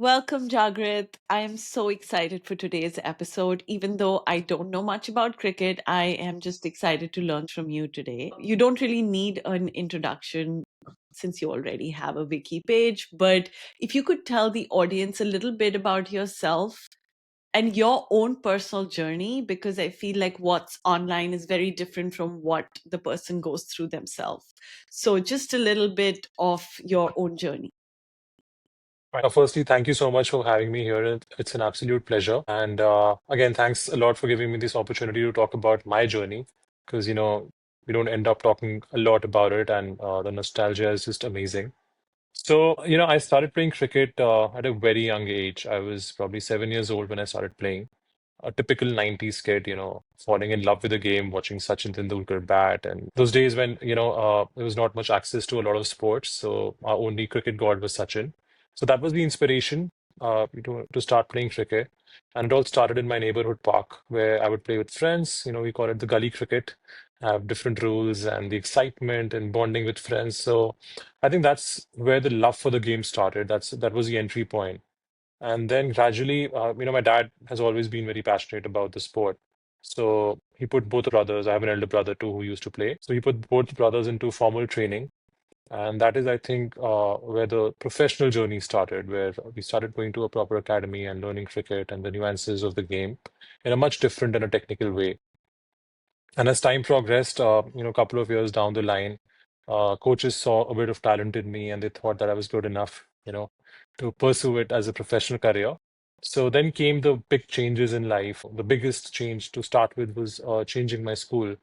Welcome, Jagrit. I am so excited for today's episode. Even though I don't know much about cricket, I am just excited to learn from you today. You don't really need an introduction since you already have a wiki page, but if you could tell the audience a little bit about yourself and your own personal journey, because I feel like what's online is very different from what the person goes through themselves. So, just a little bit of your own journey. Right. Firstly, thank you so much for having me here. It's an absolute pleasure. And again, thanks a lot for giving me this opportunity to talk about my journey because, we don't end up talking a lot about it, and the nostalgia is just amazing. So, I started playing cricket at a very young age. I was probably 7 years old when I started playing. A typical 90s kid, falling in love with the game, watching Sachin Tendulkar bat. And those days when, there was not much access to a lot of sports. So our only cricket god was Sachin. So that was the inspiration to start playing cricket. And it all started in my neighborhood park where I would play with friends. We call it the gully cricket, have different rules and the excitement and bonding with friends. So I think that's where the love for the game started. That was the entry point. And then gradually, my dad has always been very passionate about the sport. So he put both brothers, I have an elder brother too who used to play. So he put both brothers into formal training. And that is, I think, where the professional journey started, where we started going to a proper academy and learning cricket and the nuances of the game in a much different and a technical way. And as time progressed, a couple of years down the line, coaches saw a bit of talent in me and they thought that I was good enough, to pursue it as a professional career. So then came the big changes in life. The biggest change to start with was changing my school.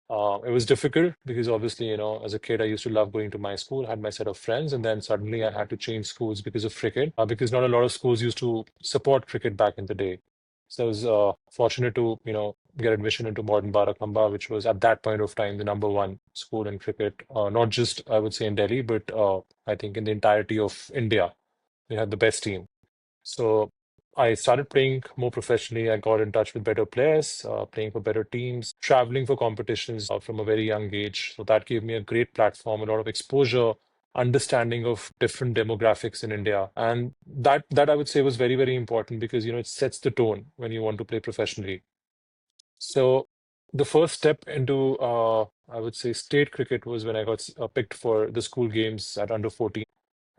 It was difficult because obviously, as a kid, I used to love going to my school, had my set of friends, and then suddenly I had to change schools because of cricket, because not a lot of schools used to support cricket back in the day. So I was fortunate to, get admission into Modern Barakamba, which was at that point of time the number one school in cricket, not just I would say in Delhi, but I think in the entirety of India. We had the best team. So I started playing more professionally. I got in touch with better players, playing for better teams, traveling for competitions from a very young age. So that gave me a great platform, a lot of exposure, understanding of different demographics in India. And that I would say was very, very important because, it sets the tone when you want to play professionally. So the first step into, I would say, state cricket was when I got picked for the school games at under 14.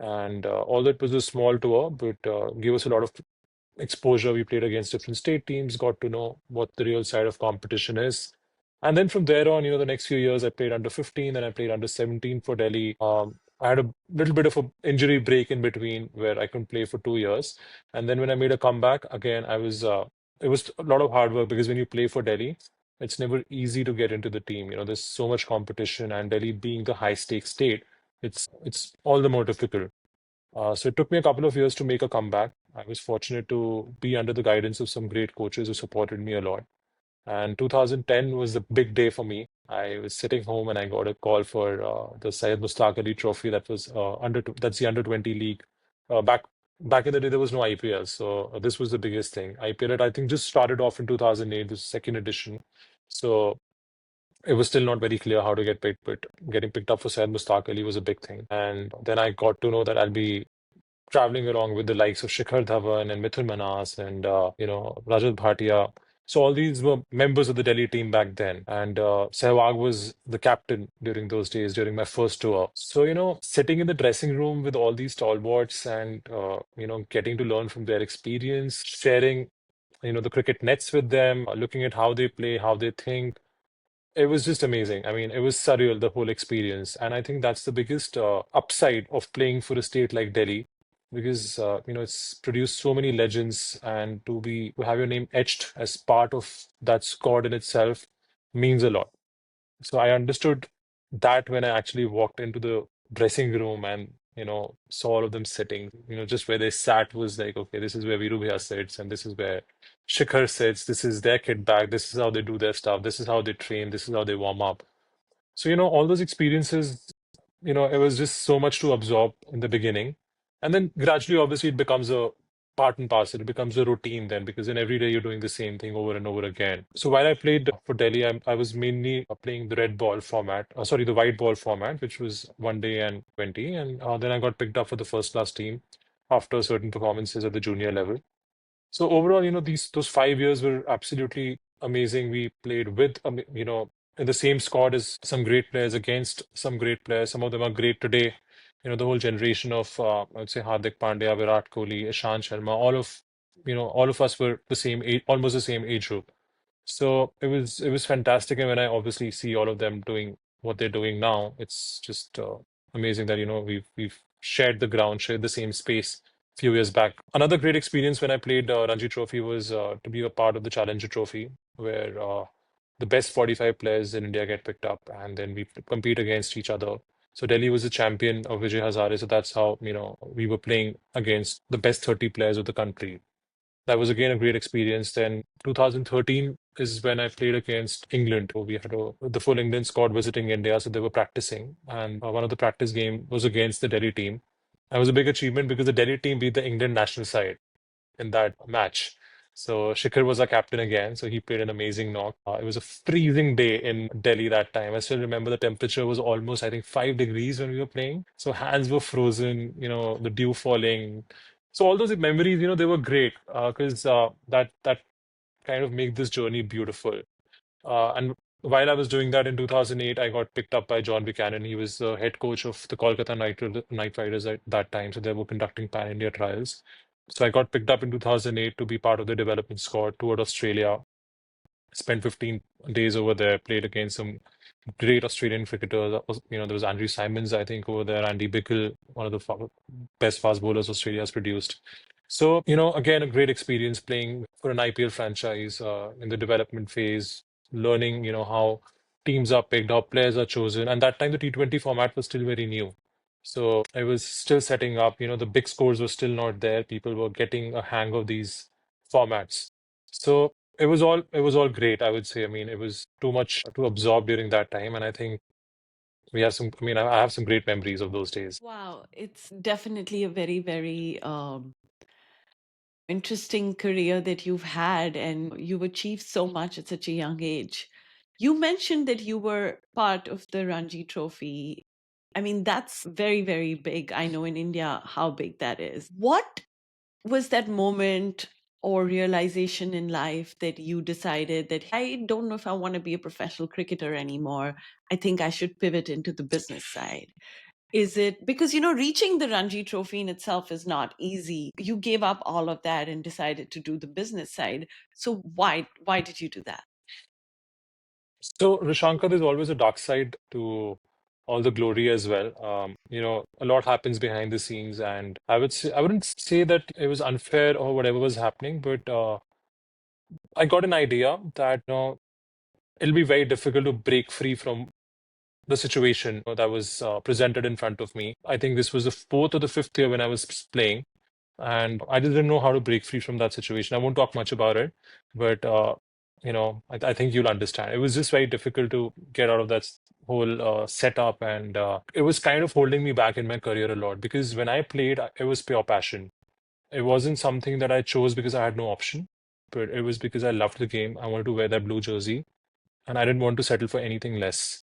And although it was a small tour, but gave us a lot of exposure. We played against different state teams, got to know what the real side of competition is. And then from there on, the next few years, I played under 15, then I played under 17 for Delhi. I had a little bit of an injury break in between where I couldn't play for 2 years. And then when I made a comeback, again, it was a lot of hard work because when you play for Delhi, it's never easy to get into the team. There's so much competition, and Delhi being the high stakes state, it's all the more difficult. So it took me a couple of years to make a comeback. I was fortunate to be under the guidance of some great coaches who supported me a lot. And 2010 was the big day for me. I was sitting home and I got a call for the Syed Mustaq Ali Trophy. That was that's the under 20 league. Back in the day, there was no IPL, so this was the biggest thing. IPL, I think, just started off in 2008, the second edition. So it was still not very clear how to get picked, but getting picked up for Syed Mustaq Ali was a big thing. And then I got to know that I'll be traveling along with the likes of Shikhar Dhawan and Mithun Manas and Rajat Bhatia. So all these were members of the Delhi team back then, and Sehwag was the captain during those days during my first tour. So sitting in the dressing room with all these stalwarts and getting to learn from their experience, sharing the cricket nets with them, looking at how they play, how they think. It was just amazing. I mean, it was surreal, the whole experience. And I think that's the biggest upside of playing for a state like Delhi, because it's produced so many legends, and to have your name etched as part of that squad in itself means a lot. So I understood that when I actually walked into the dressing room and saw all of them sitting, just where they sat was like, okay, this is where Viru Bhaiya sits, and this is where Shikhar sits. This is their kit bag. This is how they do their stuff. This is how they train. This is how they warm up. So all those experiences, it was just so much to absorb in the beginning, and then gradually, obviously, it becomes a part and parcel. It becomes a routine then, because then every day you're doing the same thing over and over again. So while I played for Delhi, I was mainly playing the red ball format, sorry, the white ball format, which was one day and 20. And then I got picked up for the first class team. after certain performances at the junior level. So overall, those 5 years were absolutely amazing. We played with, in the same squad as some great players against some great players. Some of them are great today. The whole generation of, I would say, Hardik Pandya, Virat Kohli, Ishant Sharma, all of us were the same age, almost the same age group. So it was fantastic, and when I obviously see all of them doing what they're doing now, it's just amazing that we've shared the ground, shared the same space a few years back. Another great experience when I played Ranji Trophy was to be a part of the Challenger Trophy, where the best 45 players in India get picked up, and then we compete against each other. So Delhi was the champion of Vijay Hazare, so that's how we were playing against the best 30 players of the country. That was again a great experience. Then 2013 is when I played against England. We had the full England squad visiting India, so they were practicing, and one of the practice game was against the Delhi team. That was a big achievement because the Delhi team beat the England national side in that match. So Shikhar was our captain again. So he played an amazing knock. It was a freezing day in Delhi that time. I still remember the temperature was almost, I think, 5 degrees when we were playing. So hands were frozen, the dew falling. So all those memories, they were great because that kind of make this journey beautiful. And while I was doing that in 2008, I got picked up by John Buchanan. He was the head coach of the Kolkata Knight Riders at that time. So they were conducting pan-India trials. So I got picked up in 2008 to be part of the development squad, toured Australia, spent 15 days over there, played against some great Australian cricketers. There was Andrew Simons, I think, over there, Andy Bickle, one of the best fast bowlers Australia has produced. So, again, a great experience playing for an IPL franchise in the development phase, learning, how teams are picked, how players are chosen. And that time, the T20 format was still very new. So I was still setting up, the big scores were still not there. People were getting a hang of these formats. So it was all great, I would say. I mean, it was too much to absorb during that time, and I think we have some. I mean, I have some great memories of those days. Wow, it's definitely a very, very interesting career that you've had, and you've achieved so much at such a young age. You mentioned that you were part of the Ranji Trophy. I mean, that's very, very big. I know in India how big that is. What was that moment or realization in life that you decided that I don't know if I want to be a professional cricketer anymore? I think I should pivot into the business side. Is it because, reaching the Ranji Trophy in itself is not easy? You gave up all of that and decided to do the business side. So why did you do that? So, Rishanka, there's always a dark side to all the glory as well. A lot happens behind the scenes, and I wouldn't say that it was unfair or whatever was happening, but I got an idea that it'll be very difficult to break free from the situation that was presented in front of me. I think this was the fourth or the fifth year when I was playing, and I didn't know how to break free from that situation. I won't talk much about it, but I think you'll understand. It was just very difficult to get out of that whole setup, and it was kind of holding me back in my career a lot because when I played, it was pure passion. It wasn't something that I chose because I had no option, but it was because I loved the game. I wanted to wear that blue jersey, and I didn't want to settle for anything less.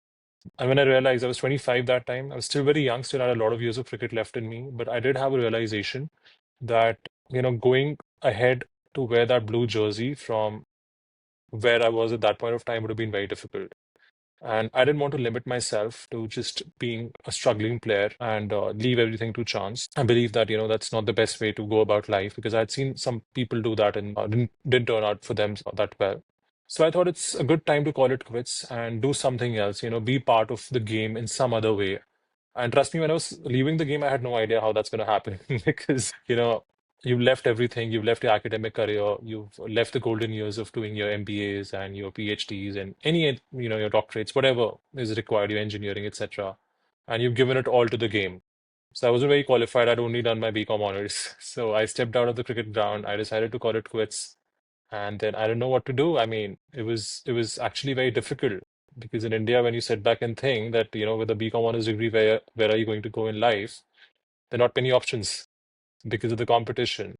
And when I realized I was 25 that time, I was still very young, still had a lot of years of cricket left in me, but I did have a realization that, going ahead to wear that blue jersey from where I was at that point of time would have been very difficult. And I didn't want to limit myself to just being a struggling player and leave everything to chance. I believe that, that's not the best way to go about life because I'd seen some people do that and didn't turn out for them that well. So I thought it's a good time to call it quits and do something else, be part of the game in some other way. And trust me, when I was leaving the game, I had no idea how that's going to happen because, you've left everything. You've left your academic career. You've left the golden years of doing your MBAs and your PhDs and any, your doctorates, whatever is required, your engineering, etc. And you've given it all to the game. So I wasn't very qualified. I'd only done my BCom honors. So I stepped out of the cricket ground. I decided to call it quits. And then I don't know what to do. I mean, it was actually very difficult because in India, when you sit back and think that, with a BCom honors degree, where are you going to go in life? There are not many options because of the competition.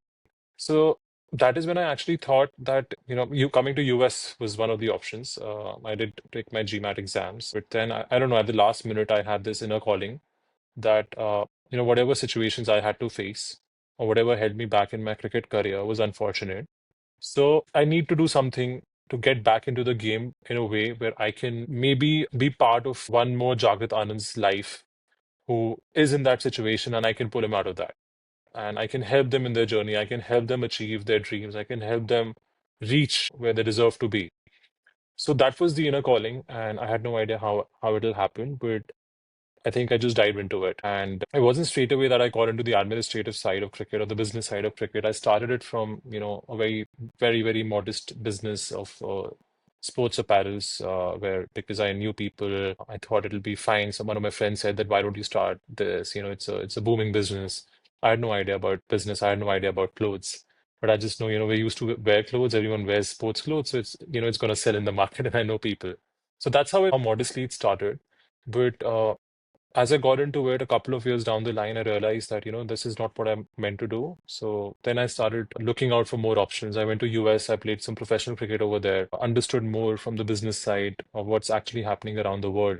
So that is when I actually thought that, you coming to US was one of the options. I did take my GMAT exams, but then I don't know, at the last minute, I had this inner calling that, whatever situations I had to face. or whatever held me back in my cricket career was unfortunate. So I need to do something to get back into the game in a way where I can maybe be part of one more Jagrit Anand's life who is in that situation, and I can pull him out of that. And I can help them in their journey. I can help them achieve their dreams. I can help them reach where they deserve to be. So that was the inner calling, and I had no idea how it'll happen, but I think I just dived into it. And it wasn't straight away that I got into the administrative side of cricket or the business side of cricket. I started it from, a very modest business of sports apparels, where because I knew people, I thought it'll be fine. So one of my friends said that why don't you start this? It's a booming business. I had no idea about business. I had no idea about clothes. But I just know, we used to wear clothes. Everyone wears sports clothes. So it's going to sell in the market and I know people. So that's how modestly it started. But as I got into it a couple of years down the line, I realized that, this is not what I'm meant to do. So then I started looking out for more options. I went to US, I played some professional cricket over there, understood more from the business side of what's actually happening around the world.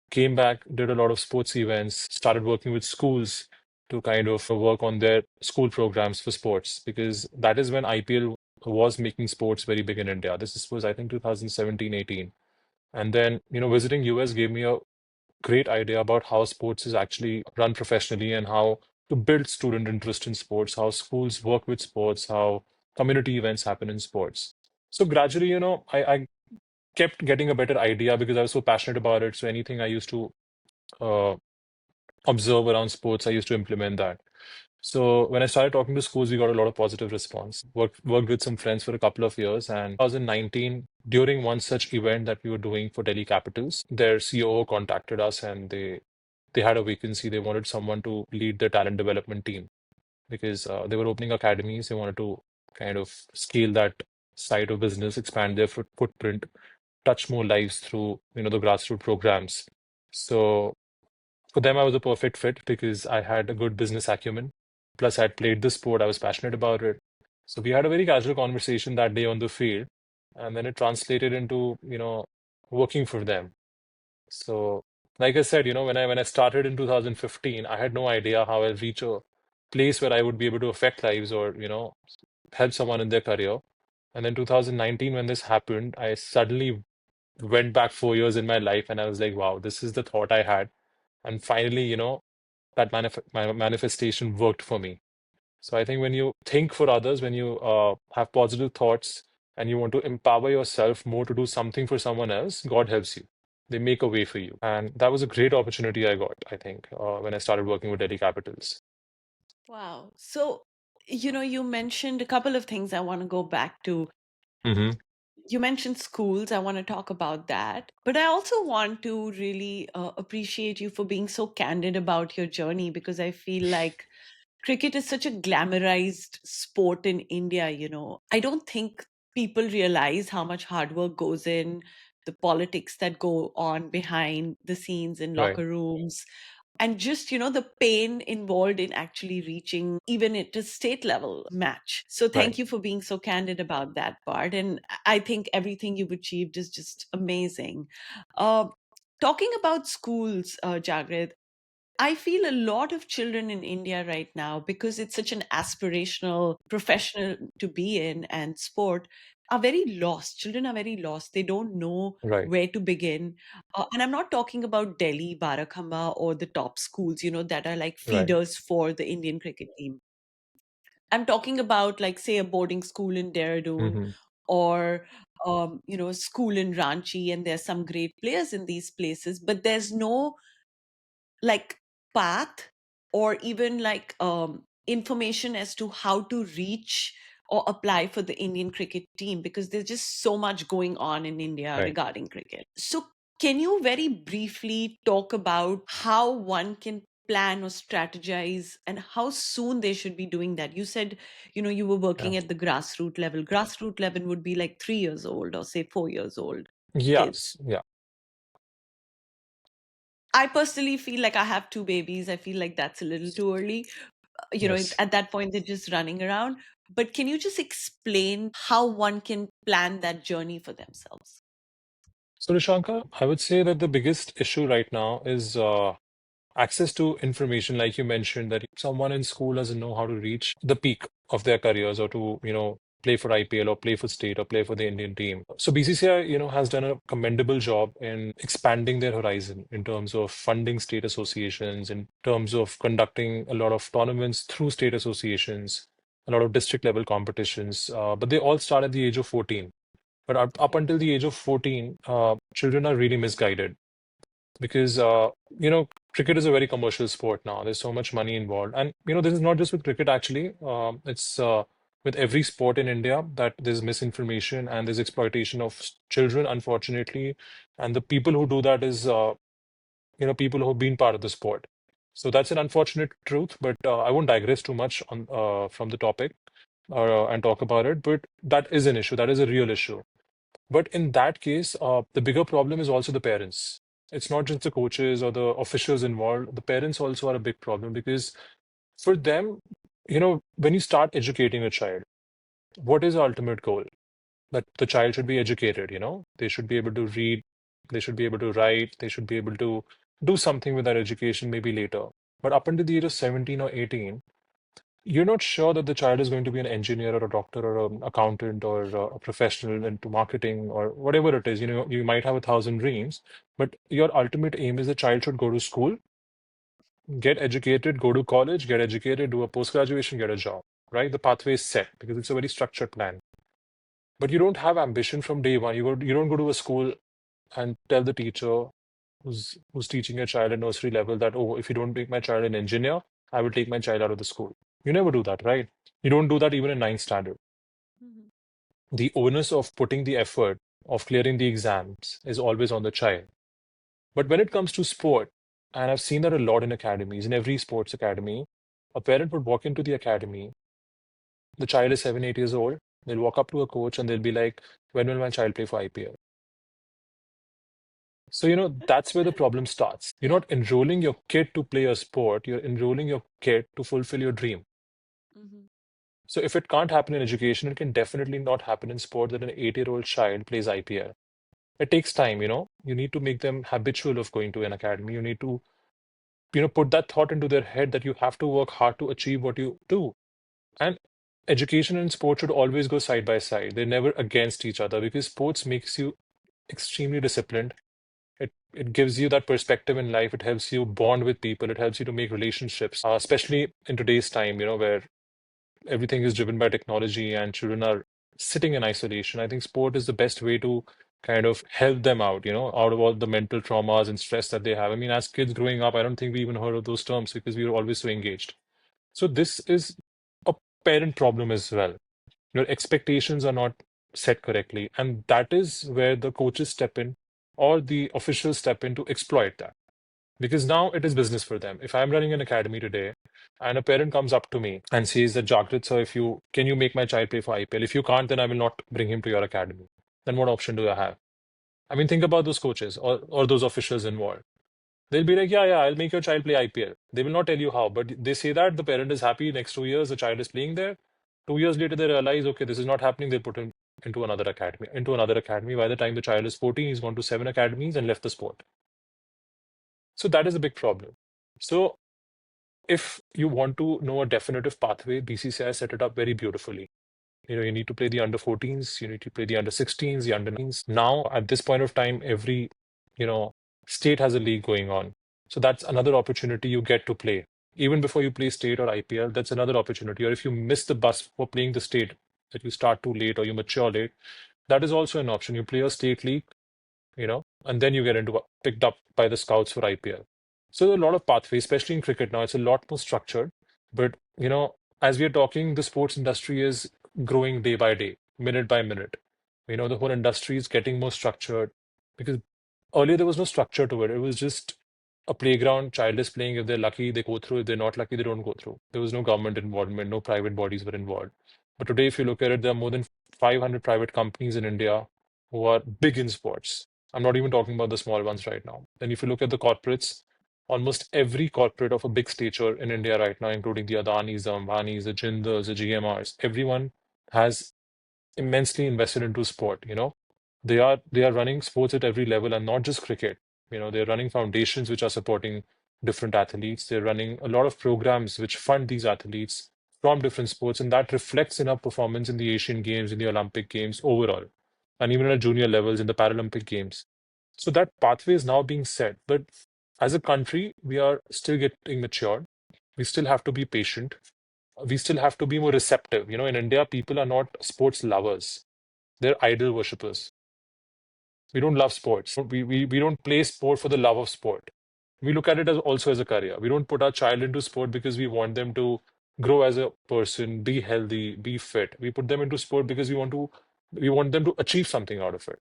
Came back, did a lot of sports events, started working with schools to kind of work on their school programs for sports, because that is when IPL was making sports very big in India. Was, I think, 2017, 18. And then, visiting US gave me a great idea about how sports is actually run professionally and how to build student interest in sports, how schools work with sports, how community events happen in sports. So gradually, I kept getting a better idea because I was so passionate about it. So anything I used to uh, observe around sports, I used to implement that. So when I started talking to schools, we got a lot of positive response. Worked with some friends for a couple of years, and 2019, during one such event that we were doing for Delhi Capitals, their COO contacted us, and they had a vacancy. They wanted someone to lead their talent development team because they were opening academies. They wanted to kind of scale that side of business, expand their footprint, touch more lives through the grassroots programs. So for them, I was a perfect fit because I had a good business acumen. Plus, I had played the sport. I was passionate about it. So we had a very casual conversation that day on the field, and then it translated into working for them. So, like I said, when I started in 2015, I had no idea how I'll reach a place where I would be able to affect lives or help someone in their career. And then 2019, when this happened, I suddenly went back 4 years in my life, and I was like, wow, this is the thought I had. And finally, that my manifestation worked for me. So I think when you think for others, when you have positive thoughts and you want to empower yourself more to do something for someone else, God helps you. They make a way for you. And that was a great opportunity I got, I think, when I started working with Delhi Capitals. Wow. So, you mentioned a couple of things I want to go back to. Hmm. You mentioned schools. I want to talk about that. But I also want to really appreciate you for being so candid about your journey, because I feel like cricket is such a glamorized sport in India. I don't think people realize how much hard work goes in, the politics that go on behind the scenes in Right. locker rooms, and just the pain involved in actually reaching even at a state level match. So Right. thank you for being so candid about that part, and I think everything you've achieved is just amazing. uh, Talking about schools, Jagrid, I feel a lot of children in India right now, because it's such an aspirational professional to be in and sport, are very lost. Children are very lost. They don't know Right. where to begin. And I'm not talking about Delhi, Barakhamba, or the top schools, that are like Right. feeders for the Indian cricket team. I'm talking about, like, say, a boarding school in Dehradun, Hmm. or a school in Ranchi, and there's some great players in these places, but there's no like path, or even like information as to how to reach or apply for the Indian cricket team, because there's just so much going on in India Right. regarding cricket. So can you very briefly talk about how one can plan or strategize, and how soon they should be doing that? You said, you were Yeah. working at the grassroots level. Grassroots level would be like 3 years old, or say 4 years old kids. Yes. Yeah. I personally feel like I have two babies. I feel like that's a little too early. Yes. At that point, they're just running around. But can you just explain how one can plan that journey for themselves? So, Rishanka, I would say that the biggest issue right now is access to information, like you mentioned, that someone in school doesn't know how to reach the peak of their careers or to, play for IPL or play for state or play for the Indian team. So BCCI, has done a commendable job in expanding their horizon in terms of funding state associations, in terms of conducting a lot of tournaments through state associations, a lot of district level competitions. But they all start at the age of 14. But up Okay. until the age of 14, children are really misguided because cricket is a very commercial sport now. There's so much money involved, and this is not just with cricket actually. It's with every sport in India that there's misinformation and there's exploitation of children, unfortunately, and the people who do that is people who've been part of the sport. So that's an unfortunate truth, but I won't digress too much on from the topic and talk about it. But that is an issue. That is a real issue. But in that case, the bigger problem is also the parents. It's not just the coaches or the officials involved. The parents also are a big problem because for them, when you start educating a child, what is the ultimate goal? That the child should be educated, They should be able to read, they should be able to write, they should be able to do something with that education maybe later. But up until the age of 17 or 18, you're not sure that the child is going to be an engineer or a doctor or an accountant or a professional into marketing or whatever it is. You might have 1,000 dreams, but your ultimate aim is the child should go to school, get educated, go to college, get educated, do a post-graduation, get a job, right? The pathway is set because it's a very structured plan. But you don't have ambition from day one. You don't go to a school and tell the teacher who's teaching a child at nursery level that, oh, if you don't make my child an engineer, I will take my child out of the school. You never do that, right? You don't do that even in ninth standard. Mhm. The onus of putting the effort of clearing the exams is always on the child. But when it comes to sport, and I've seen that a lot in academies, in every sports academy, a parent would walk into the academy, the child is 7, 8 years old, they'll walk up to a coach and they'll be like, when will my child play for IPL? So, that's where the problem starts. You're Yeah. not enrolling your kid to play a sport, you're enrolling your kid to fulfill your dream. Mhm. So, if it can't happen in education, it can definitely not happen in sport that an 8-year-old child plays IPL. It takes time, You need to make them habitual of going to an academy. You need to, put that thought into their head that you have to work hard to achieve what you do. And education and sport should always go side by side. They're never against each other because sports makes you extremely disciplined. It gives you that perspective in life. It helps you bond with people. It helps you to make relationships, especially in today's time, where everything is driven by technology and children are sitting in isolation. I think sport is the best way to kind of help them out, out of all the mental traumas and stress that they have. I mean, as kids growing up, I don't think we even heard of those terms because we were always so engaged. So this is a parent problem as well. Your expectations are not set correctly, and that is where the coaches step in or the officials step in to exploit that. Because now it is business for them. If I'm running an academy today and a parent comes up to me and says that Jagrit, sir, if you can you make my child play for IPL? If you can't, then I will not bring him to your academy. Then what option do I have? I mean, think about those coaches or those officials involved. They'll be like, yeah, yeah, I'll make your child play IPL. They will not tell you how, but they say that the parent is happy. Next 2 years, the child is playing there. 2 years later, they realize, okay, this is not happening. They'll put him into another academy. Into another academy. By the time the child is 14, he's gone to 7 academies and left the sport. So that is a big problem. So if you want to know a definitive pathway, BCCI set it up very beautifully. You need to play the under 14s, you need to play the under 16s, the under 9s. Now, at this point of time, every, you know, state has a league going on. So that's another opportunity you get to play. Even before you play state or IPL, that's another opportunity. Or if you miss the bus for playing the state, that you start too late or you mature late, that is also an option. You play a state league, and then you get into picked up by the scouts for IPL. So there are a lot of pathways, especially in cricket now. It's a lot more structured. But as we are talking, the sports industry is growing day by day, minute by minute. The whole industry is getting more structured because earlier there was no structure to it. It was just a playground. Child is playing. If they're lucky, they go through. If they're not lucky, they don't go through. There was no government involvement. No private bodies were involved. But today, if you look at it, there are more than 500 private companies in India who are big in sports. I'm not even talking about the small ones right now. Then if you look at the corporates, almost every corporate of a big stature in India right now, including the Adanis, the Ambanis, the Jindals, the GMRs, everyone has immensely invested into sport. They are running sports at every level and not just cricket. They're running foundations which are supporting different athletes. They're running a lot of programs which fund these athletes from different sports, and that reflects in our performance in the Asian Games, in the Olympic Games overall, and even at junior levels in the Paralympic Games. So that pathway is now being set. But as a country, we are still getting matured. We still have to be patient. We still have to be more receptive. In India, people are not sports lovers. They're idol worshippers. We don't love sports. We don't play sport for the love of sport. We look at it as also as a career. We don't put our child into sport because we want them to grow as a person, be healthy, be fit. We put them into sport because we want them to achieve something out of it.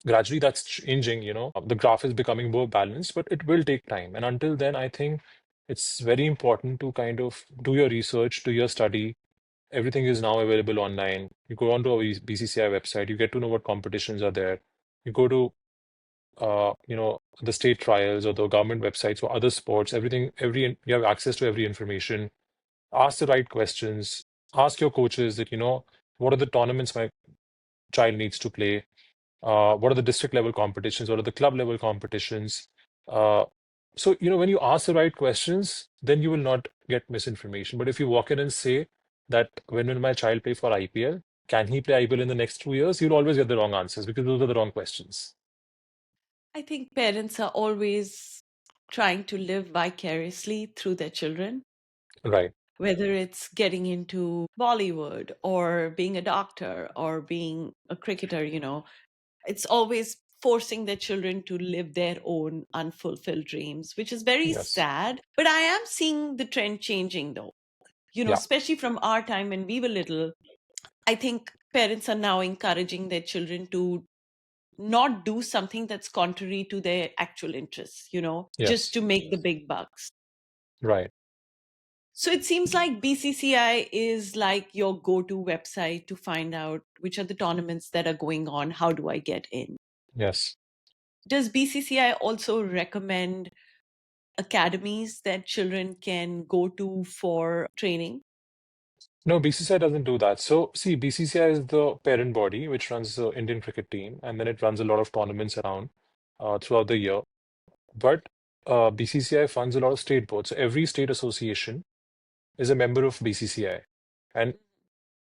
Gradually that's changing. The graph is becoming more balanced, but it will take time. And until then, I think it's very important to kind of do your research, do your study. Everything is now available online. You go onto our BCCI website, you get to know what competitions are there. You go to the state trials or the government websites for other sports. You have access to every information. Ask the right questions. Ask your coaches that, what are the tournaments my child needs to play? What are the district level competitions? What are the club level competitions? Uh, so, when you ask the right questions, then you will not get misinformation. But if you walk in and say that when will my child play for IPL, can he play IPL in the next 2 years? You'll always get the wrong answers because those are the wrong questions. I think parents are always trying to live vicariously through their children, Right. whether it's getting into Bollywood or being a doctor or being a cricketer. It's always forcing their children to live their own unfulfilled dreams, which is very Yes. sad. But I am seeing the trend changing though, Yeah. especially from our time when we were little. I think parents are now encouraging their children to not do something that's contrary to their actual interests, just Yes. to make the big bucks. Right. So it seems like BCCI is like your go to website to find out which are the tournaments that are going on. How do I get in? Yes. Does BCCI also recommend academies that children can go to for training? No, BCCI doesn't do that. So, see, BCCI is the parent body which runs the Indian cricket team, and then it runs a lot of tournaments around throughout the year. But BCCI funds a lot of state boards. So every state association is a member of BCCI, and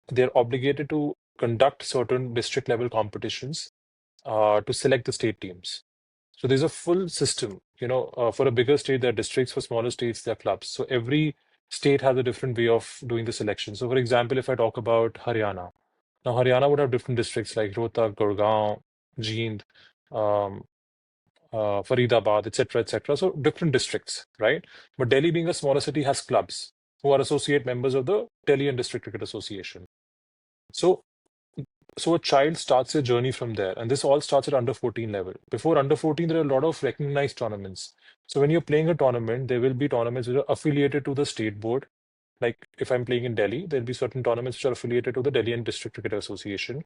they're obligated to conduct certain district level competitions to select the state teams. So there's a full system. For a bigger state, there are districts. For smaller states, there are clubs. So every state has a different way of doing the selection. So, for example, if I talk about Haryana, now Haryana would have different districts like Rohtak, Gurgaon, Jind, um, Faridabad, etc., etc. So different districts, right? But Delhi, being a smaller city, has clubs who are associate members of the Delhi and District Cricket Association. So so a child starts their journey from there, and this all starts at under 14 level. Before under 14, there are a lot of recognized tournaments. So when you're playing a tournament, there will be tournaments which are affiliated to the state board. Like if I'm playing in Delhi, there'll be certain tournaments which are affiliated to the Delhi and District Cricket Association.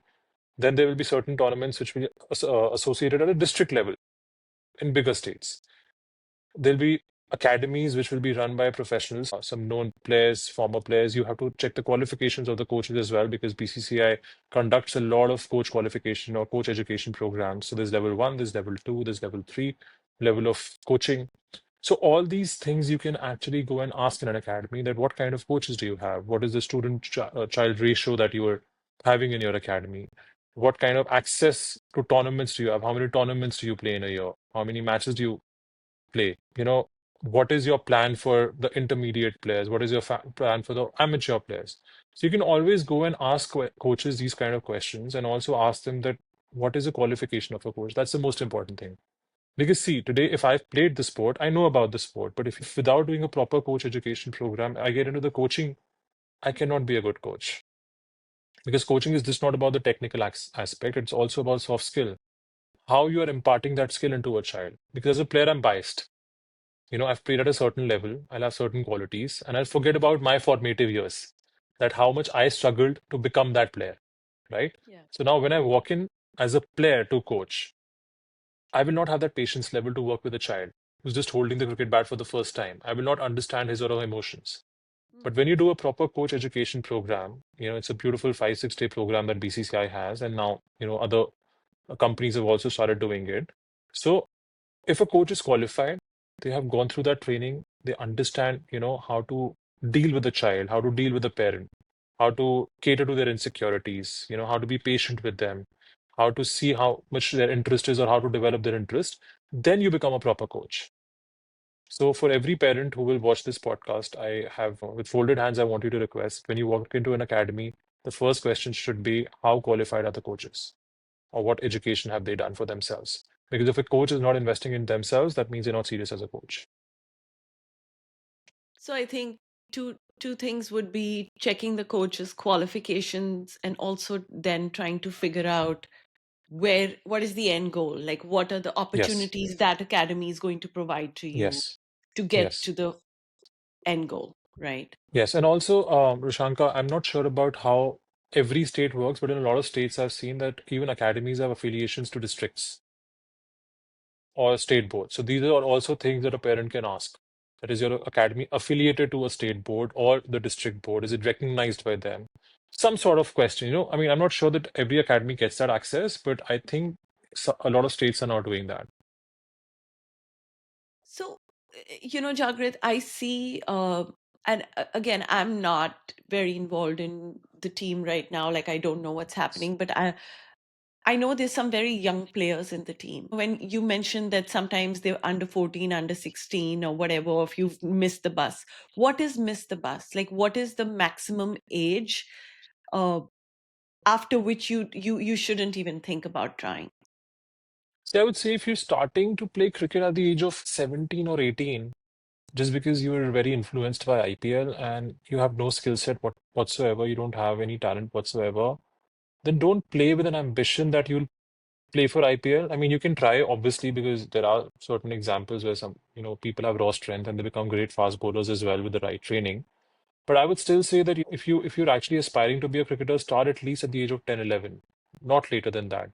Then there will be certain tournaments which will be associated at a district level in bigger states. There'll be academies which will be run by professionals, some known players, former players. You have to check the qualifications of the coaches as well because BCCI conducts a lot of coach qualification or coach education programs. So there's level one, there's level two, there's level three level of coaching. So all these things you can actually go and ask in an academy that what kind of coaches do you have? What is the student-child ratio that you are having in your academy? What kind of access to tournaments do you have? How many tournaments do you play in a year? How many matches do you play? What is your plan for the intermediate players? What is your plan for the amateur players? So you can always go and ask coaches these kind of questions and also ask them that what is the qualification of a coach? That's the most important thing. Because see, today, if I've played the sport, I know about the sport. But if without doing a proper coach education program, I get into the coaching, I cannot be a good coach. Because coaching is just not about the technical aspect, it's also about soft skill. How you are imparting that skill into a child. Because as a player, I'm biased. I've played at a certain level, I'll have certain qualities, and I'll forget about my formative years, that how much I struggled to become that player, right? Yeah. So now when I walk in as a player to coach, I will not have that patience level to work with a child who's just holding the cricket bat for the first time. I will not understand his or her emotions. But when you do a proper coach education program, it's a beautiful 5, 6 day program that BCCI has, and now, other companies have also started doing it. So if a coach is qualified, They have gone through that training. They understand, how to deal with the child, how to deal with the parent, how to cater to their insecurities, how to be patient with them, how to see how much their interest is or how to develop their interest. Then you become a proper coach. So, for every parent who will watch this podcast, I have, with folded hands, I want you to request when you walk into an academy, the first question should be how qualified are the coaches? Or what education have they done for themselves? Because if a coach is not investing in themselves, that means they're not serious as a coach. So I think two things would be checking the coach's qualifications and also then trying to figure out what is the end goal? Like what are the Yes, opportunities that academy is going to provide to you yes, to get yes, to the end goal, right? yes. And also, Rishanka, I'm not sure about how every state works, but in a lot of states, I've seen that even academies have affiliations to districts or state board. So these are also things that a parent can ask. That is your academy affiliated to a state board or the district board? Is it recognized by them? Some sort of question, I mean, I'm not sure that every academy gets that access, but I think a lot of states are not doing that. So, Jagrit, I see, and again, I'm not very involved in the team right now. Like, I don't know what's happening, but I know there's some very young players in the team. When you mentioned that sometimes they're under 14, under 16, or whatever, or if you've missed the bus, what is miss the bus? Like, what is the maximum age uh, after which you shouldn't even think about trying? So I would say if you're starting to play cricket at the age of 17 or 18, just because you were very influenced by IPL and you have no skill set whatsoever, you don't have any talent whatsoever, then don't play with an ambition that you'll play for IPL. I mean, you can try, obviously, because there are certain examples where people have raw strength and they become great fast bowlers as well with the right training. But I would still say that if you're actually aspiring to be a cricketer, start at least at the age of 10, 11, not later than that.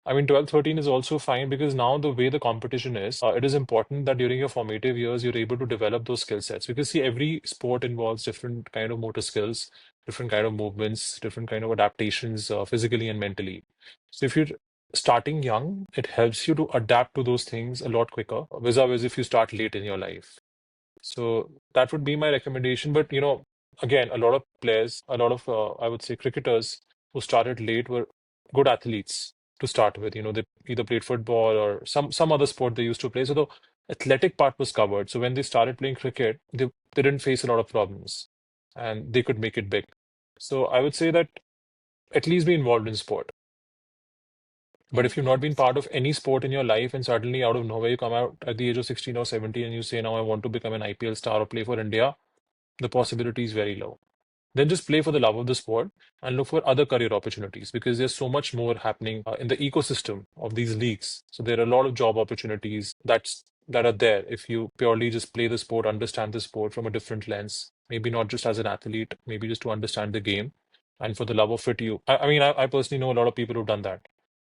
I mean, 12, 13 is also fine because now the way the competition is, it is important that during your formative years, you're able to develop those skill sets. Because see, every sport involves different kind of motor skills, different kind of movements, different kind of adaptations, physically and mentally. So if you're starting young, it helps you to adapt to those things a lot quicker, vis-a-vis if you start late in your life. So that would be my recommendation. But again, a lot of players, a lot of I would say cricketers who started late were good athletes to start with. They either played football or some other sport they used to play. So the athletic part was covered. So when they started playing cricket, they didn't face a lot of problems and they could make it big. So I would say that at least be involved in sport. But if And you've not been part of any sport in your life and suddenly out of nowhere you come out at the age of 16 or 17 and you say, now I want to become an IPL star or play for India, the possibility is very low. Then just play for the love of the sport and look for other career opportunities because there's so much more happening in the ecosystem of these leagues. So there are a lot of job opportunities that are there if you purely just play the sport, understand the sport from a different lens, maybe not just as an athlete, maybe just to understand the game and for the love of it. I mean, I personally know a lot of people who've done that.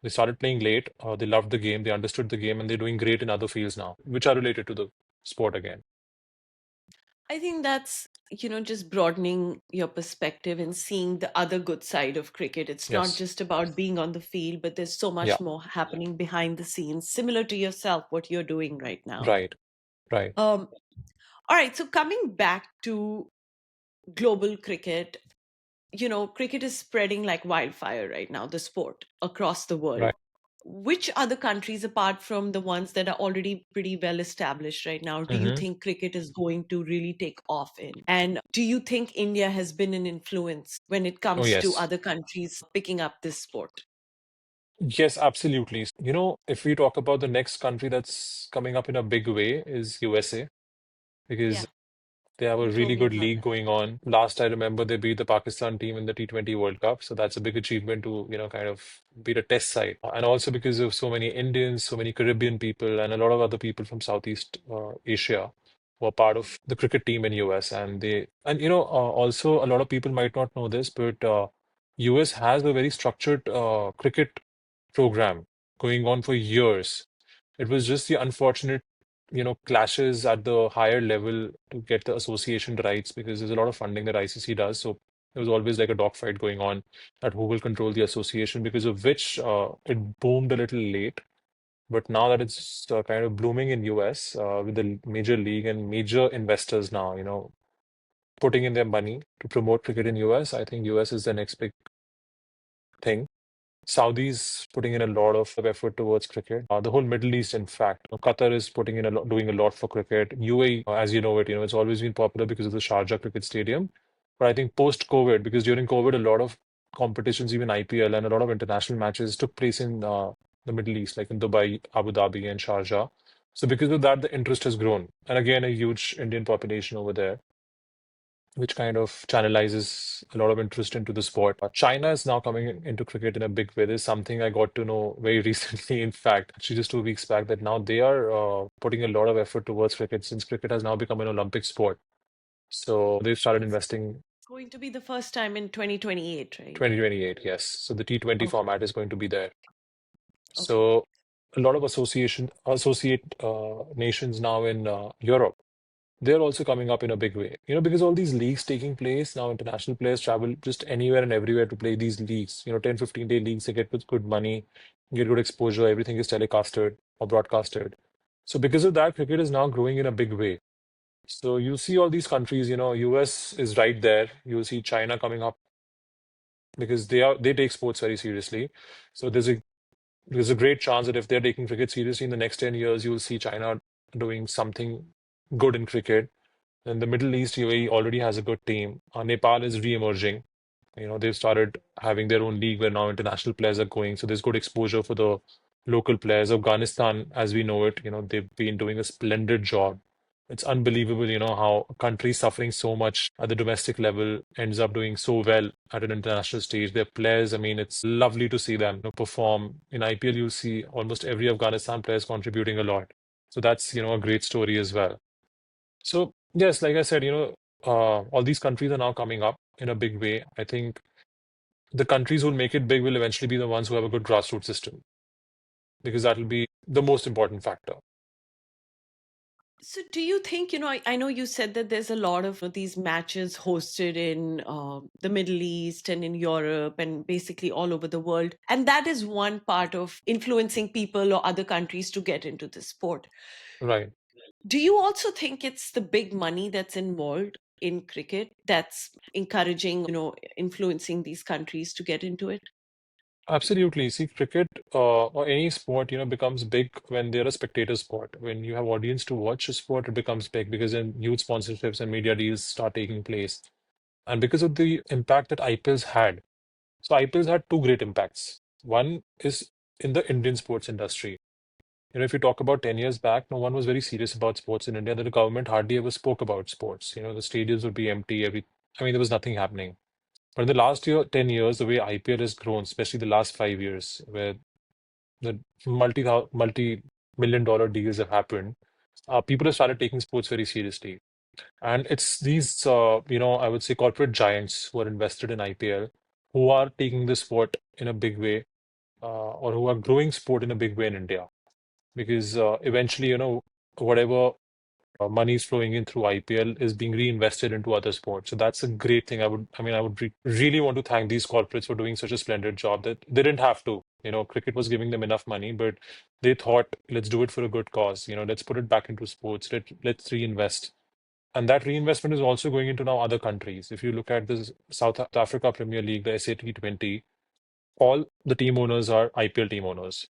They started playing late, they loved the game, they understood the game, and they're doing great in other fields now, which are related to the sport again. I think that's, just broadening your perspective and seeing the other good side of cricket. It's not Yes. just about being on the field, but there's so Yeah. much more happening behind the scenes, similar to yourself, what you're doing right now. Right. Right. Um, all right, so coming back to global cricket, cricket is spreading like wildfire right now, the sport across the world. Right. Which other countries, apart from the ones that are already pretty well established right now, do you Hmm. think cricket is going to really take off in? And do you think India has been an influence when it Oh, comes to yes. other countries picking up this sport? Yes, absolutely. If we talk about the next country that's coming up in a big way is USA, Yeah, because they have a you told really me good about league that. going on. Last I remember, they beat the Pakistan team in the T20 World Cup. So that's a big achievement to, kind of beat a test side. And also because of so many Indians, so many Caribbean people, and a lot of other people from Southeast Asia who are part of the cricket team in US. And also a lot of people might not know this, but US has a very structured cricket program going on for years. It was just the unfortunate, clashes at the higher level to get the association rights because there's a lot of funding that ICC does. So there was always like a dogfight going on at who will control the association, because of which it boomed a little late. But now that it's kind of blooming in US with the major league and major investors now, putting in their money to promote cricket in US, I think US is the next big thing. Saudis putting in a lot of effort towards cricket. The whole Middle East, in fact, Qatar is putting in a lot, doing a lot for cricket. UAE, as you know it, it's always been popular because of the Sharjah cricket stadium. But I think post-COVID, because during COVID, a lot of competitions, even IPL and a lot of international matches took place in the Middle East, like in Dubai, Abu Dhabi, and Sharjah. So because of that, the interest has grown. And again, a huge Indian population over there, which kind of channelizes a lot of interest into the sport. China is now coming into cricket in a big way. There's something I got to know very recently, in fact, actually just 2 weeks back, that now they are putting a lot of effort towards cricket since cricket has now become an Olympic sport. So they've started It's investing going to be the first time in 2028, right? 2028, yes. So the T20 Okay. format is going to be there. Okay. So a lot of associate nations now in Europe, they're also coming up in a big way. Because all these leagues taking place now, international players travel just anywhere and everywhere to play these leagues. 10, 15-day leagues, they get with good money, get good exposure, everything is telecasted or broadcasted. So because of that, cricket is now growing in a big way. So you see all these countries, US is right there. You'll see China coming up because they take sports very seriously. So there's a great chance that if they're taking cricket seriously in the next 10 years, you'll see China doing something good in cricket. And the Middle East, UAE already has a good team. Nepal is re-emerging. They've started having their own league where now international players are going. So there's good exposure for the local players. Afghanistan, as we know it, they've been doing a splendid job. It's unbelievable, how a country suffering so much at the domestic level ends up doing so well at an international stage. Their players, I mean, it's lovely to see them perform. In IPL, you'll see almost every Afghanistan player is contributing a lot. So that's, a great story as well. So, yes, like I said, all these countries are now coming up in a big way. I think the countries who will make it big will eventually be the ones who have a good grassroots system, because that will be the most important factor. So, do you think, I know you said that there's a lot of these matches hosted in the Middle East and in Europe and basically all over the world. And that is one part of influencing people or other countries to get into the sport. Right. Do you also think it's the big money that's involved in cricket that's encouraging, influencing these countries to get into it? Absolutely. See, cricket or any sport, becomes big when they're a spectator sport. When you have audience to watch a sport, it becomes big because then huge sponsorships and media deals start taking place. And because of the impact that IPL's had, so IPL's had two great impacts. One is in the Indian sports industry. If you talk about 10 years back, no one was very serious about sports in India. The government hardly ever spoke about sports. The stadiums would be empty. I mean, there was nothing happening. But in the last 10 years, the way IPL has grown, especially the last 5 years, where the multi-million dollar deals have happened, people have started taking sports very seriously. And it's these, I would say corporate giants who are invested in IPL who are taking the sport in a big way, or who are growing sport in a big way in India. Because eventually, whatever money is flowing in through IPL is being reinvested into other sports. So that's a great thing. I would really want to thank these corporates for doing such a splendid job that they didn't have to. Cricket was giving them enough money, but they thought, let's do it for a good cause. Let's put it back into sports. Let's reinvest. And that reinvestment is also going into now other countries. If you look at the South Africa Premier League, the SAT20, all the team owners are IPL team owners.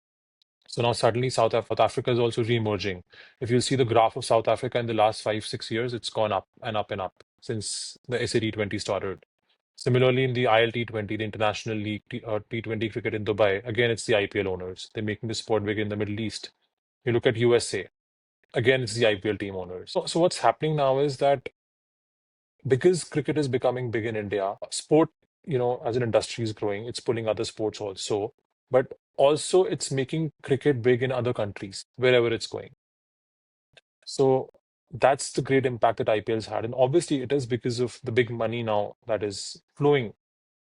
So now suddenly South Africa is also re-emerging. If you see the graph of South Africa in the last 5, 6 years, it's gone up and up and up since the SAT20 started. Similarly, in the ILT20, the International League T20 cricket in Dubai, again, it's the IPL owners. They're making the sport big in the Middle East. You look at USA, again, it's the IPL team owners. So what's happening now is that because cricket is becoming big in India, sport, as an industry is growing, it's pulling other sports also, but also it's making cricket big in other countries, wherever it's going. So that's the great impact that IPL's had. And obviously it is because of the big money now that is flowing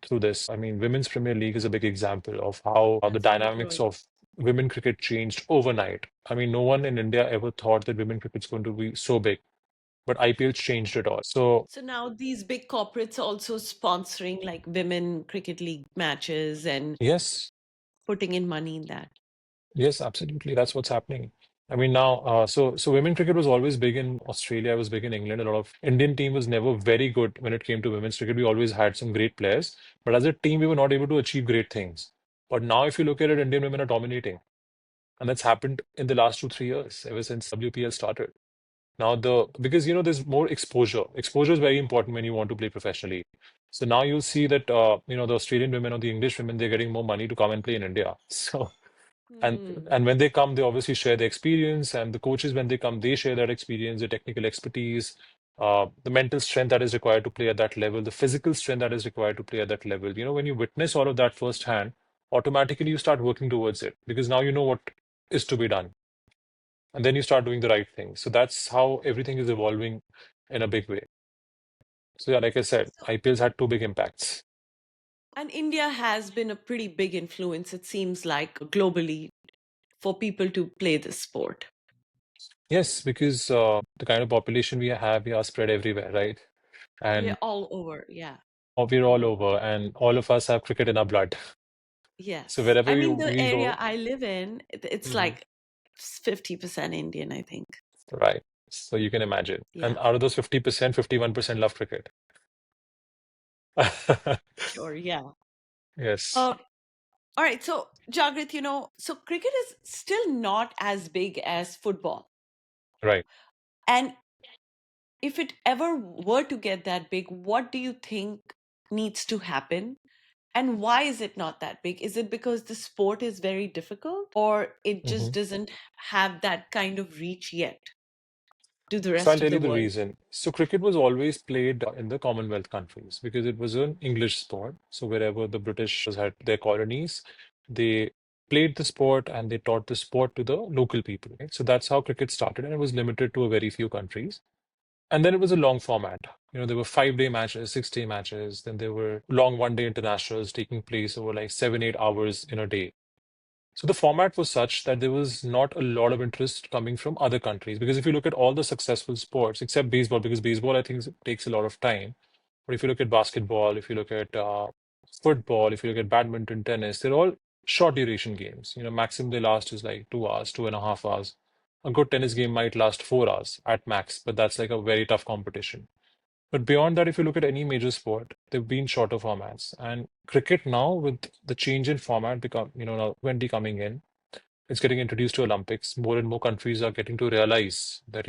through this. I mean, Women's Premier League is a big example of how the Absolutely dynamics right. of women cricket changed overnight. I mean, no one in India ever thought that women cricket's going to be so big, but IPL changed it all. So So now these big corporates are also sponsoring like women cricket league matches and yes, putting in money in that. Yes, absolutely. That's what's happening. I mean, now, so women cricket was always big in Australia, it was big in England. A lot of Indian team was never very good when it came to women's cricket. We always had some great players, but as a team, we were not able to achieve great things. But now, if you look at it, Indian women are dominating, and that's happened in the last 2, 3 years, ever since WPL started. Now, because there's more exposure. Exposure is very important when you want to play professionally. So now you'll see that the Australian women or the English women, they're getting more money to come and play in India. So and Hmm. and when they come, they obviously share their experience, and the coaches, when they come, they share that experience, the technical expertise, the mental strength that is required to play at that level, the physical strength that is required to play at that level. When you witness all of that firsthand, automatically you start working towards it because now you know what is to be done, and then you start doing the right thing. So that's how everything is evolving in a big way. So yeah, like I said, So, IPL's had two big impacts. and India has been a pretty big influence, it seems like, globally for people to play this sport. Yes, because the kind of population we are spread everywhere, right? We're And all over. Yeah. we're all over, and all of us have cricket in our blood. So Yes. wherever I we mean, the we area go, I live in, it's hmm like 50% Indian, I think. right? So you can imagine. And Yeah, out of those 50%, 51% love cricket. sure. Yeah. Yes, Uh, all right. So, Jagrit, so cricket is still not as big as football. right. And if it ever were to get that big, what do you think needs to happen? And why is it not that big? Is it because the sport is very difficult or it just hmm doesn't have that kind of reach yet to the So I'll rest of tell the you the world? reason. So cricket was always played in the Commonwealth countries because it was an English sport. So wherever the British had their colonies, they played the sport and they taught the sport to the local people. Right? So that's how cricket started, and it was limited to a very few countries. And then it was a long format. There were 5-day matches, 6-day matches. Then there were long one-day internationals taking place over like 7, 8 hours in a day. So the format was such that there was not a lot of interest coming from other countries. Because if you look at all the successful sports, except baseball, because baseball, I think, takes a lot of time. But if you look at basketball, if you look at football, if you look at badminton, tennis, they're all short duration games. Maximum they last is like 2 hours, 2.5 hours. A good tennis game might last 4 hours at max, but that's like a very tough competition. But beyond that, if you look at any major sport, they've been shorter formats. And cricket now, with the change in format, now 20 coming in, it's getting introduced to Olympics. More and more countries are getting to realize that,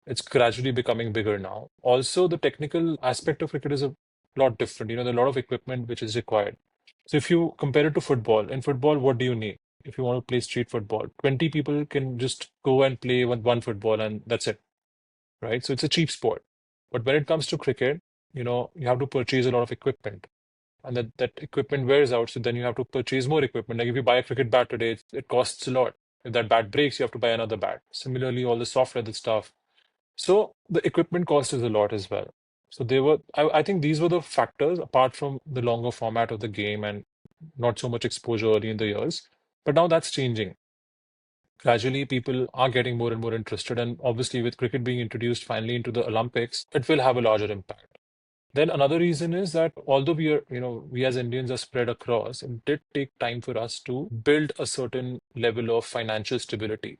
it's gradually becoming bigger now. Also, the technical aspect of cricket is a lot different. There's a lot of equipment which is required. So if you compare it to football, in football, what do you need? If you want to play street football, 20 people can just go and play one football and that's it, right? So it's a cheap sport. But when it comes to cricket, you have to purchase a lot of equipment, and that equipment wears out. So then you have to purchase more equipment. Like if you buy a cricket bat today, it costs a lot. If that bat breaks, you have to buy another bat. Similarly, all the software, the stuff. So the equipment cost is a lot as well. So I think these were the factors apart from the longer format of the game and not so much exposure early in the years. But now that's changing. Gradually, people are getting more and more interested. And obviously, with cricket being introduced finally into the Olympics, it will have a larger impact. Then another reason is that although we as Indians are spread across, it did take time for us to build a certain level of financial stability.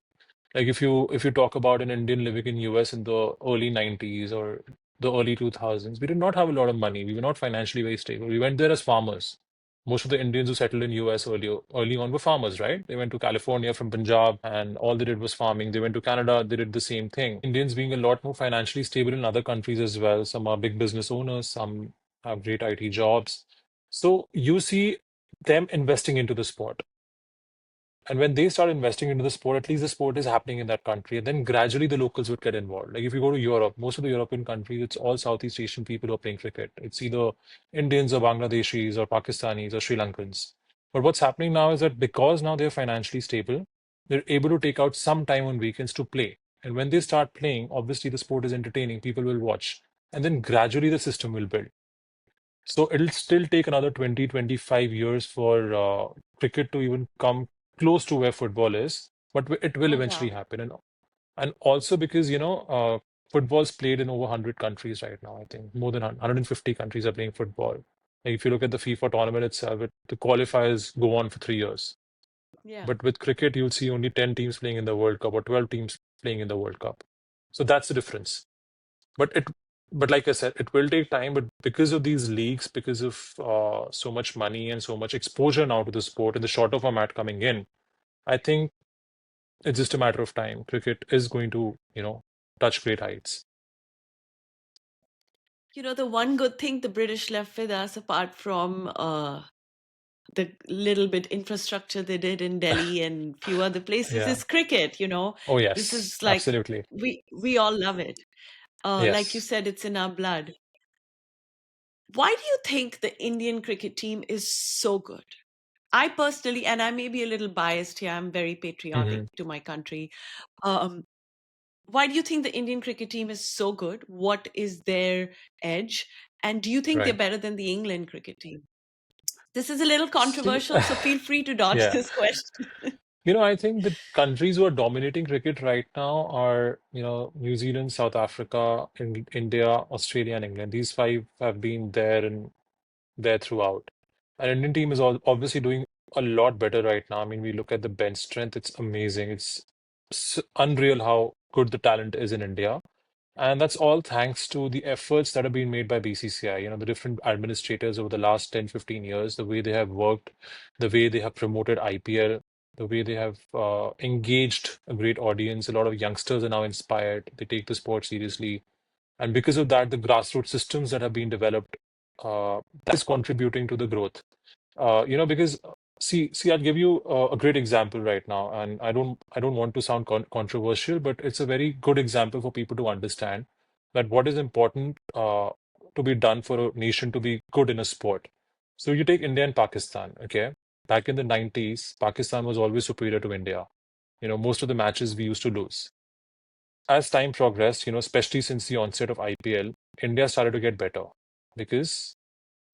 Like if you talk about an Indian living in US in the early 90s or the early 2000s, we did not have a lot of money. We were not financially very stable. We went there as farmers. Most of the Indians who settled in US early on were farmers, right? They went to California from Punjab and all they did was farming. They went to Canada, they did the same thing. Indians being a lot more financially stable in other countries as well. Some are big business owners, some have great IT jobs. So you see them investing into the sport. And when they start investing into the sport, at least the sport is happening in that country. And then gradually the locals would get involved. Like if you go to Europe, most of the European countries, it's all Southeast Asian people who are playing cricket. It's either Indians or Bangladeshis or Pakistanis or Sri Lankans. But what's happening now is that because now they're financially stable, they're able to take out some time on weekends to play. And when they start playing, obviously the sport is entertaining, people will watch. And then gradually the system will build. So it'll still take another 20, 25 years for cricket to even come close to where football is, but it will Oh, eventually wow. happen. And also because, football's played in over 100 countries right now, I think. More than 150 countries are playing football. Like if you look at the FIFA tournament itself, the qualifiers go on for 3 years. Yeah. But with cricket, you'll see only 10 teams playing in the World Cup or 12 teams playing in the World Cup. So that's the difference. But it, but like I said, it will take time. But because of these leagues, because of so much money and so much exposure now to the sport and the shorter format coming in, I think it's just a matter of time. Cricket is going to, touch great heights. The one good thing the British left with us, apart from the little bit infrastructure they did in Delhi and few other places, Yeah. is cricket. Oh, This yes, is like absolutely. we all love it. Like you Yes. said, it's in our blood. Why do you think the Indian cricket team is so good? I personally, and I may be a little biased here, I'm very patriotic Hmm. to my country. Um, why do you think the Indian cricket team is so good? What is their edge? And do you think they're Right. better than the England cricket team? This is a little See, controversial, so feel free to dodge yeah. this question. I think the countries who are dominating cricket right now are, New Zealand, South Africa, India, Australia, and England. These five have been there and there throughout. And Indian team is obviously doing a lot better right now. I mean, we look at the bench strength, it's amazing. It's unreal how good the talent is in India. And that's all thanks to the efforts that have been made by BCCI, the different administrators over the last 10, 15 years, the way they have worked, the way they have promoted IPL, the way they have engaged a great audience. A lot of youngsters are now inspired. They take the sport seriously. And because of that, the grassroots systems that have been developed, that is contributing to the growth. Because I'll give you a great example right now, and I don't want to sound controversial, but it's a very good example for people to understand that what is important to be done for a nation to be good in a sport. So you take India and Pakistan, okay? Back in the 90s, Pakistan was always superior to India. Most of the matches we used to lose. As time progressed, especially since the onset of IPL, India started to get better because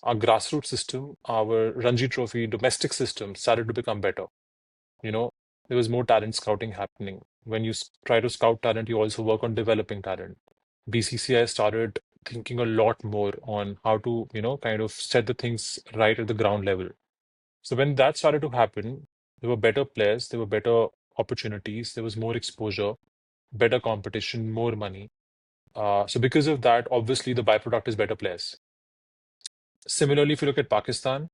our grassroots system, our Ranji Trophy domestic system started to become better. You know, there was more talent scouting happening. When you try to scout talent, you also work on developing talent. BCCI started thinking a lot more on how to, kind of set the things right at the ground level. So when that started to happen, there were better players, there were better opportunities, there was more exposure, better competition, more money. So because of that, obviously the byproduct is better players. Similarly, if you look at Pakistan,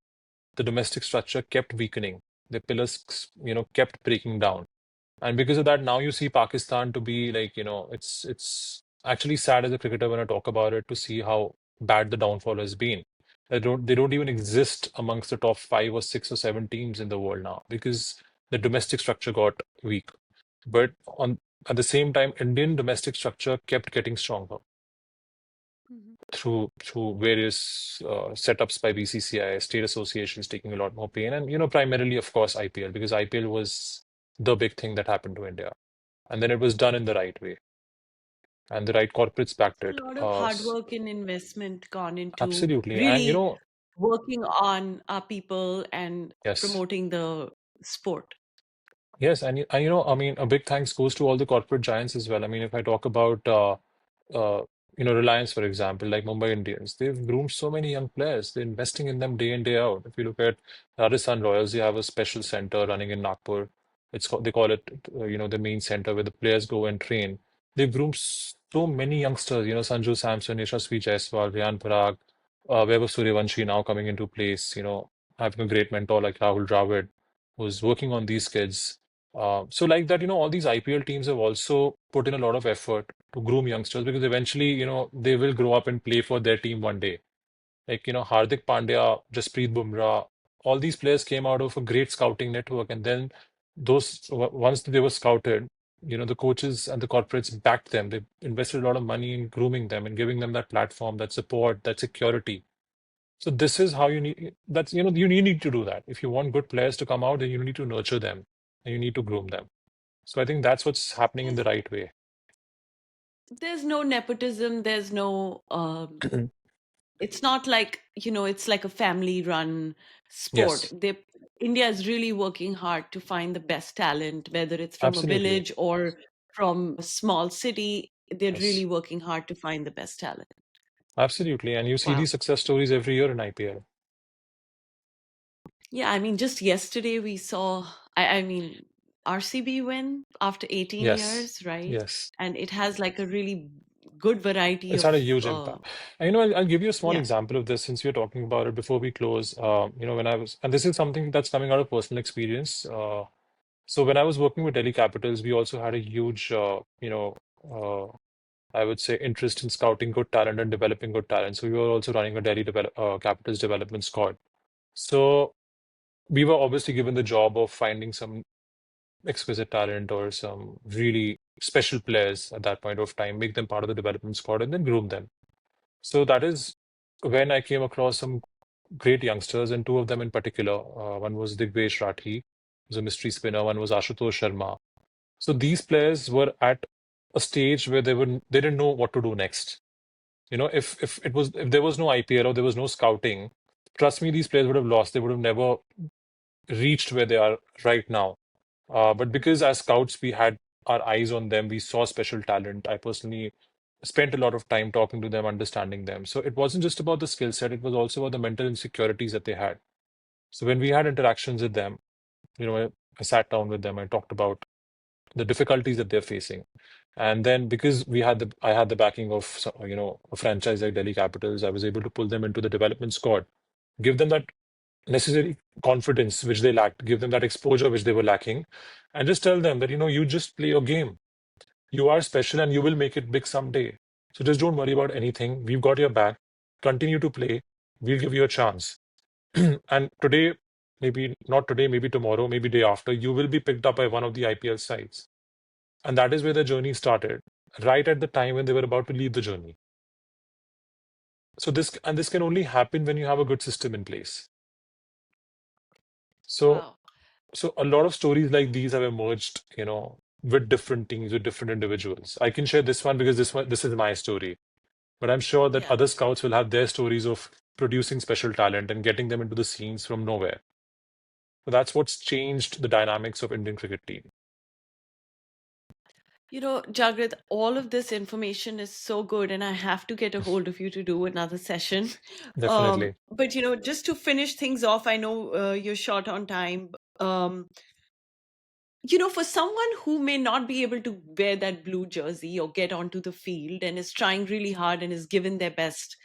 the domestic structure kept weakening. The pillars, kept breaking down. And because of that, now you see Pakistan to be like, it's actually sad as a cricketer when I talk about it to see how bad the downfall has been. They don't even exist amongst the top five or six or seven teams in the world now because the domestic structure got weak. But on at the same time, Indian domestic structure kept getting stronger Mhm. through various setups by BCCI, state associations taking a lot more pain, and primarily, of course, IPL because IPL was the big thing that happened to India, and then it was done in the right way, and the right corporates backed So a it. lot of hard work and investment gone into Absolutely, and really working on our people and yes. promoting the sport. Yes, and I mean, a big thanks goes to all the corporate giants as well. I mean, if I talk about uh, Reliance, for example, like Mumbai Indians, they've groomed so many young players. They're investing in them day in, day out. If you look at Rajasthan Royals, they have a special center running in Nagpur. They call it, the main center where the players go and train. They've groomed so many youngsters, Sanju Samson, Yashasvi Jaiswal, Ryan Parag, Vaibhav Suryavanshi now coming into place, having a great mentor like Rahul Dravid who's working on these kids. So like that, all these IPL teams have also put in a lot of effort to groom youngsters because eventually, they will grow up and play for their team one day. Like, Hardik Pandya, Jasprit Bumrah, all these players came out of a great scouting network. And then once they were scouted, the coaches and the corporates backed them. They invested a lot of money in grooming them and giving them that platform, that support, that security. So this is how you need that's you need to do that. If you want good players to come out, then you need to nurture them and you need to groom them. So I think that's what's happening in There's the right way. there's no nepotism, there's no it's not like, it's like a family run sport. Yes, India is really working hard to find the best talent, whether it's from a absolutely. village or from a small city. They're really Yes, working hard to find the best talent. absolutely. And you see Wow. these success stories every year in IPL. Yeah, I mean, just yesterday we saw I mean, RCB win after 18 Yes, years, right? yes. And it has like a really good variety It's of, had a huge impact. And I'll give you a small yeah, example of this since we're talking about it before we close. When I was, and this is something that's coming out of personal experience. So when I was working with Delhi Capitals, we also had a huge, uh, I would say, interest in scouting good talent and developing good talent. So we were also running a Capitals development squad. So we were obviously given the job of finding some exquisite talent or some really special players at that point of time, make them part of the development squad, and then groom them. So that is when I came across some great youngsters, and two of them in particular. One was Digvesh Rathi, who's a mystery spinner. One was Ashutosh Sharma. So these players were at a stage where they didn't know what to do next. If there was no IPL or there was no scouting, trust me, these players would have lost. They would have never reached where they are right now. But because as scouts, we had our eyes on them, we saw special talent. I personally spent a lot of time talking to them, understanding them. So it wasn't just about the skill set, it was also about the mental insecurities that they had. So when we had interactions with them, I sat down with them, I talked about the difficulties that they're facing. And then because I had the backing of a franchise like Delhi Capitals, I was able to pull them into the development squad, give them that necessary confidence which they lacked, give them that exposure which they were lacking, and just tell them that, you just play your game. You are special and you will make it big someday. So just don't worry about anything. We've got your back. Continue to play. We'll give you a chance. And today, maybe not today, maybe tomorrow, maybe day after, you will be picked up by one of the IPL sides. And that is where the journey started, right at the time when they were about to leave the journey. So this can only happen when you have a good system in place. So wow. So a lot of stories like these have emerged, with different teams, with different individuals. I can share this one because this is my story. But I'm sure that Yeah. other scouts will have their stories of producing special talent and getting them into the scenes from nowhere. So that's what's changed the dynamics of Indian cricket team. Jagrit, all of this information is so good, and I have to get a hold of you to do another session. Definitely. But just to finish things off, I know you're short on time. Um, for someone who may not be able to wear that blue jersey or get onto the field and is trying really hard and is given their best,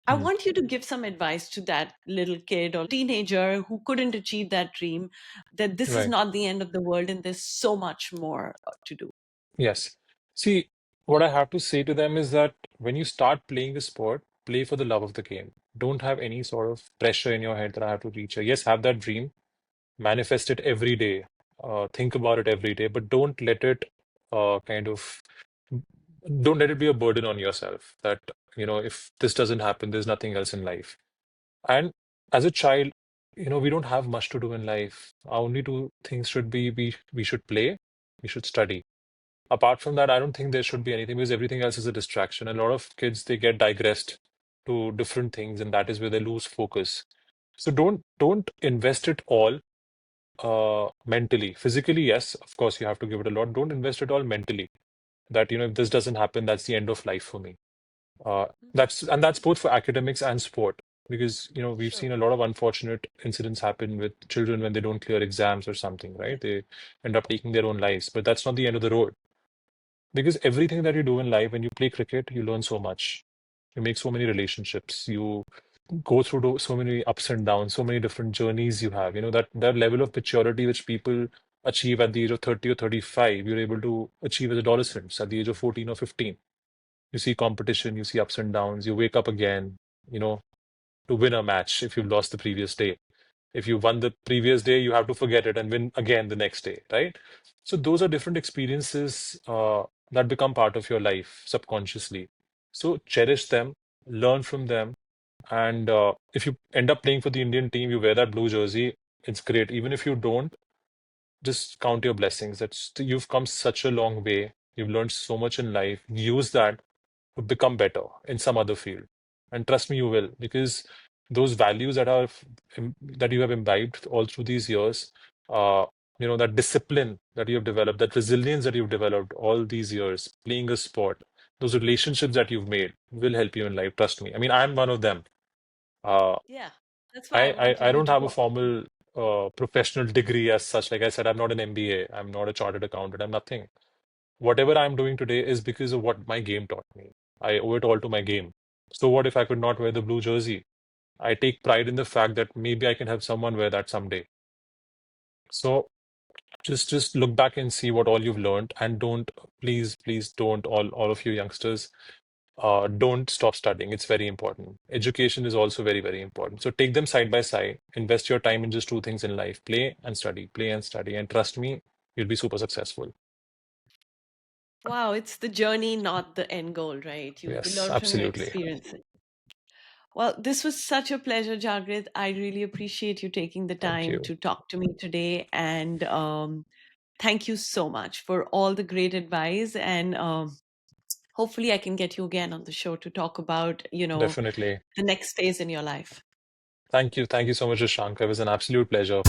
I Hmm. want you to give some advice to that little kid or teenager who couldn't achieve that dream, that this is Right. not the end of the world and there's so much more to do. Yes. See, what I have to say to them is that when you start playing the sport, play for the love of the game. Don't have any sort of pressure in your head that I have to reach here. Yes, have that dream, manifest it every day, think about it every day, but don't let it kind of don't let it be a burden on yourself that if this doesn't happen, there's nothing else in life. And as a child, we don't have much to do in life. Our only two things should be we should play, we should study. Apart from that, I don't think there should be anything because everything else is a distraction. A lot of kids, they get digressed to different things, and that is where they lose focus. So don't invest it all mentally. Physically, yes, of course, you have to give it a lot. Don't invest it all mentally. That, if this doesn't happen, that's the end of life for me. Uh, that's both for academics and sport, because, we've Sure. seen a lot of unfortunate incidents happen with children when they don't clear exams or something, Yeah. right? They end up taking their own lives, but that's not the end of the road. Because everything that you do in life, when you play cricket, you learn so much. You make so many relationships. You go through so many ups and downs, so many different journeys you have. That level of maturity which people achieve at the age of 30 or 35, you're able to achieve as adolescents at the age of 14 or 15. You see competition, you see ups and downs, you wake up again, you know, to win a match if you've lost the previous day. If you won the previous day, you have to forget it and win again the next day, right? So those are different experiences that become part of your life subconsciously. So cherish them, learn from them, and if you end up playing for the Indian team, you wear that blue jersey, it's great. Even if you don't, just count your blessings. You've come such a long way. You've learned so much in life. Use that to become better in some other field. And trust me, you will, because those values that you have imbibed all through these years, uh, that discipline that you have developed, that resilience that you've developed all these years playing a sport, those relationships that you've made will help you in life. Trust me. I mean, I'm one of them. Uh, Yeah. That's why I, I I wanted I you don't to have a talk. formal professional degree as such. Like I said, I'm not an MBA. I'm not a chartered accountant. I'm nothing. Whatever I'm doing today is because of what my game taught me. I owe it all to my game. So what if I could not wear the blue jersey? I take pride in the fact that maybe I can help someone wear that someday. So just look back and see what all you've learned, and don't, please don't, all of you youngsters, don't stop studying. It's very important. Education is also very, very important. So take them side by side. Invest your time in just two things in life: play and study, play and study. And trust me, you'll be super successful. Wow, it's the journey, not the end goal, right? You Yes, learn from your absolutely. experience. Well, this was such a pleasure, Jagrit. I really appreciate you taking the Thank time you. to talk to me today. And thank you so much for all the great advice. And hopefully, I can get you again on the show to talk about, Definitely. the next phase in your life. Thank you. Thank you so much, Rishanka. It was an absolute pleasure.